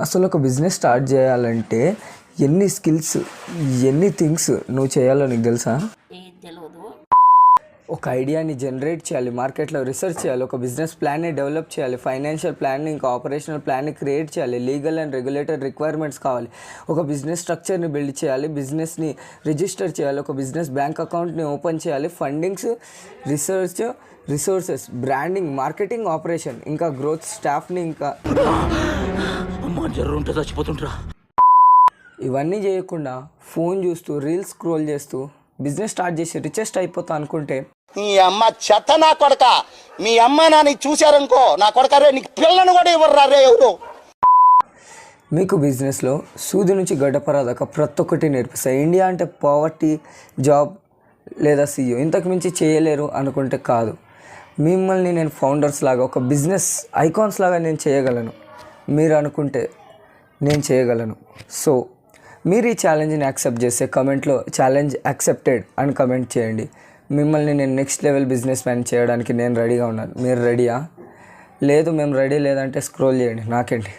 అసలు ఒక business start చేయాలంటే ఎన్ని స్కిల్స్, ఎన్ని థింగ్స్ నువ్వు చేయాలో నీకు తెలుసా? ఒక ఐడియాని జనరేట్ చేయాలి, మార్కెట్లో రీసెర్చ్ చేయాలి, ఒక బిజినెస్ ప్లాన్ని డెవలప్ చేయాలి, ఫైనాన్షియల్ ప్లాన్ని ఇంకా ఆపరేషనల్ ప్లాన్ని క్రియేట్ చేయాలి, లీగల్ అండ్ రెగ్యులేటరీ రిక్వైర్మెంట్స్ కావాలి, ఒక బిజినెస్ స్ట్రక్చర్ని బిల్డ్ చేయాలి, బిజినెస్ని రిజిస్టర్ చేయాలి, ఒక బిజినెస్ బ్యాంక్ అకౌంట్ని ఓపెన్ చేయాలి, fundings, research, resources, branding, marketing, operation, ఇంకా గ్రోత్, స్టాఫ్ని ఇంకా ఇవన్నీ చేయకుండా ఫోన్ చూస్తూ రీల్స్ స్క్రోల్ చేస్తూ బిజినెస్ స్టార్ట్ చేసి రిచెస్ట్ అయిపోతా అనుకుంటే మీ అమ్మ చెత్త నా కొడక, మీ అమ్మ నాని చూశారనుకో నా కొడక రే నీకు పిల్లను కూడా ఇవ్వరు రే ఎవరు. మీకు బిజినెస్లో సూది నుంచి గడ్డపరా దాకా ప్రతి ఒక్కటి నేర్పిస్తాయి. ఇండియా అంటే పావర్టీ, జాబ్ లేదా సీఈఓ, ఇంతకు మించి చేయలేరు అనుకుంటే కాదు. మిమ్మల్ని నేను ఫౌండర్స్ లాగా, ఒక బిజినెస్ ఐకాన్స్ లాగా నేను చేయగలను. మీరు అనుకుంటే నేను చేయగలను. సో మీరు ఈ ఛాలెంజ్ని యాక్సెప్ట్ చేస్తే కమెంట్లో ఛాలెంజ్ యాక్సెప్టెడ్ అని కమెంట్ చేయండి. మిమ్మల్ని నేను నెక్స్ట్ లెవెల్ బిజినెస్ మ్యాన్ చేయడానికి నేను రెడీగా ఉన్నాను. మీరు రెడీయా? లేదు మేము రెడీ లేదంటే స్క్రోల్ చేయండి, నాకేంటి.